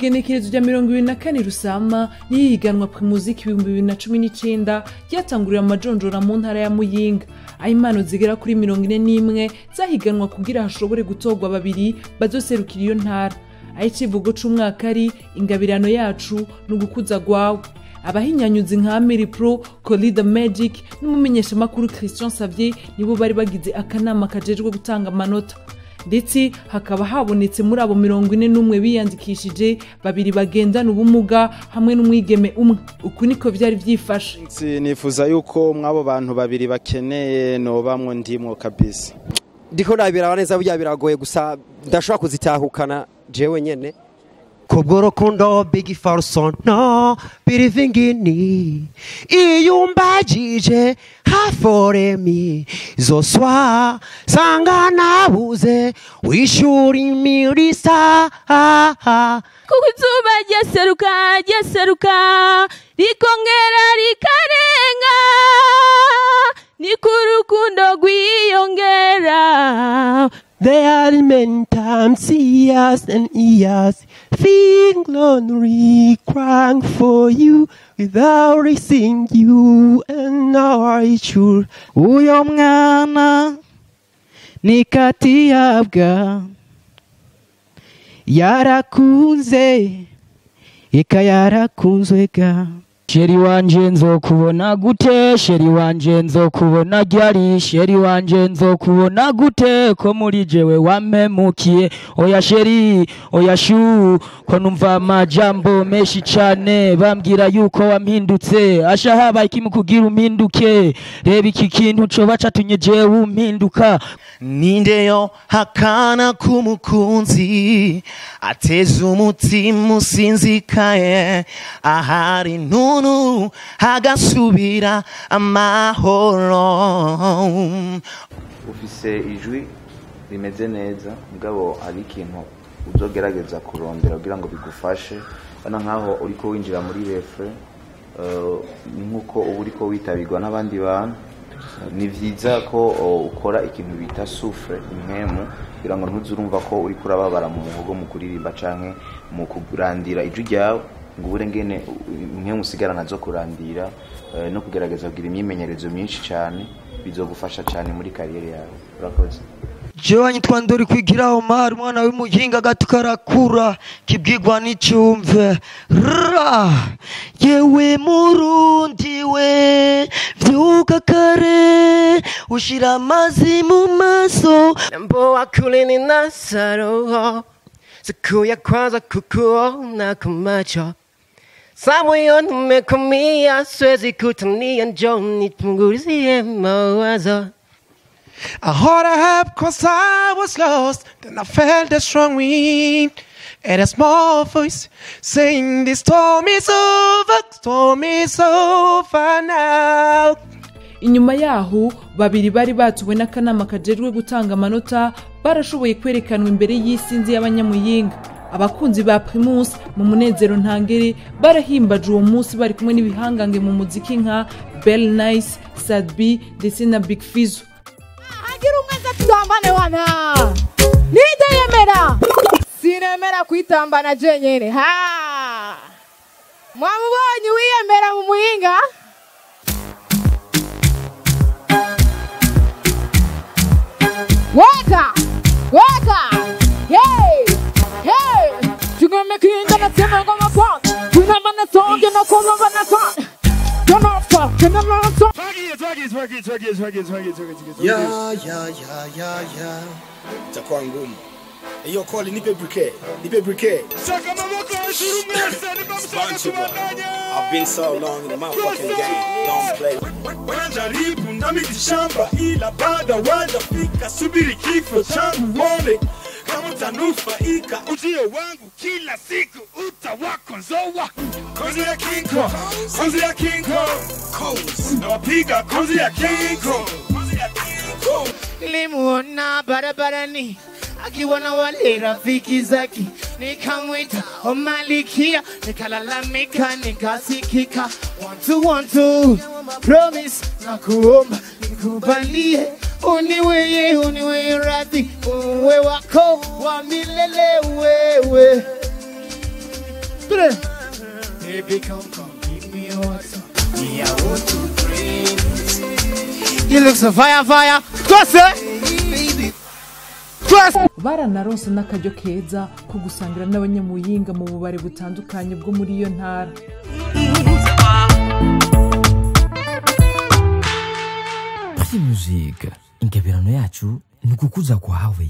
igenekerezo rya 24 Rusama niyo higanwa Primusic 2019 ryatangurira amajonjora mu ntara ya Muyinga. Impano zigera kuri 41 zahiganwa kugira hashobore gutogwa babiri bazoserukira iyo ntara. Ikivugo c'umwaka ari ingabirano yacu n'ugukuza gwawe. Abahinyanyuzi nka Mary Pro, Colida Magic n'umumenyesha makuru Christian Xavier nibo bari bagize akanama kajejwe gutanga amanota. Ndetse hakaba habonetse muri abo 41 biyandikishije babiri bagendana ubumuga hamwe n'umwigeme umwe. Uku niko vyari vyifashe. Nifuza yuko mwabo bantu babiri bakeneye no bamwe ndimwo kabisa. Ndiko nabira neza burya biragoye gusa ndashobora kuzitahukana jewe nyene. Kobgoro kondo bigi farson no birivingini iyumbajije hafore mi zoswa sangana buze wishuri mirisa kukuzuba ryeseruka rikongera rikarenga nikurukundo gwiyongera. There are many times, years and years, feeling lonely, crying for you, without raising you, and now I sure. Uyo mwana ni kati yabwa yarakunze eka yarakunzwega. Sheri wanje nzokubona gute, sheri wanje nzokubona ryari, sheri wanje nzokubona gute ko muri jewe wampemukiye. Oya sheri, oya shu, ko numva amajambo menshi cane bambwira yuko wampindutse. Asha haba iki mukugira umpinduke, reba iki kintu coba catumye jewe umpinduka. Nindeyo hakana kumukunzi ateze umutima usinzikaye ahari nunu hagasubira amahoro. Ufise ijwi rimeze neza mugabo ari ikintu uzogerageza kurondera kugira ngo bigufashe bana nkaho uriko winjira muri refre nkuko uriko witabirwa n'abandi bantu. Ni vyiza ko ukora ikintu bita souffle impemu kugira ngo ntuzurumva ko uri kurababara mu muhogo mu kuririmba canke mu kurandira ijwi ryawe ngo ubure ngene impemu usigara nazo kurandira no kugerageza kugira imyimenyerezo myinshi cyane bizogufasha cyane muri kariyeri yawe. Urakoze. Jewe nyitwa Ndori kwigira Omar mwana w'Imuyinga gatukarakura kibwirwa n'icyumve yewe Murundi we vyuka kare ushira amazi mu maso Mbo wakule ni nasaro sikuya kwanza kukuona kumacho Samoyo nimekumia siwezi kutania njoni tunguzie mawazo. I heard a help cause I was lost. Then I felt a strong wind and a small voice saying the storm is over now. Inyuma yaho babiri bari batuwe n'akanama kajejwe gutanga amanota barashoboye kwerekanwa imbere y'isinzi y'abanyamuyinga. Abakunzi ba Primus mu munezero ntangere barahimbaje uwo munsi bari kumwe n'ibihangange mu muziki nka Bell Nice, Sadbi ndetse na Big Fizzo. Agira umweza tutambane wana nideyemera sinemera kwitambana jenyene ha mwamubonye wiyemera mu Muyinga waka hey tugomba na tema ngoma kwa tunamana songe na kwa na kwa Turn off, turn off, Yeah. Itakuwa ngumu. Hiyo call nipe briquet. Saka mamoko ashurumesa I've been so long in the motherfucking game. Don't play. Wanajaribu na miti shamba ila baada wajafika subiri kifo changu wone. Kama utanufaika ujio wangu kila siku utawakonzoa. Kozi ya King Kong. Nawapiga kozi ya King Kong. Nilimuona barabarani akiwa na wale rafiki zake, nikamwita Omalikia, nikalalamika nikasikika. 1 2 promise na kuomba nikubalie, uniwe radhi, uwe wako wa milele wewe. Baby, come, give me your water. Me, I want to drink. You look so fire. Twese. baranaronse n'akaryo keza ko gusangira n'abanyamuyinga mu bubare butandukanye bwo muri iyo ntara. Party Music, ingabirano yacu ni ukukuza kwawe.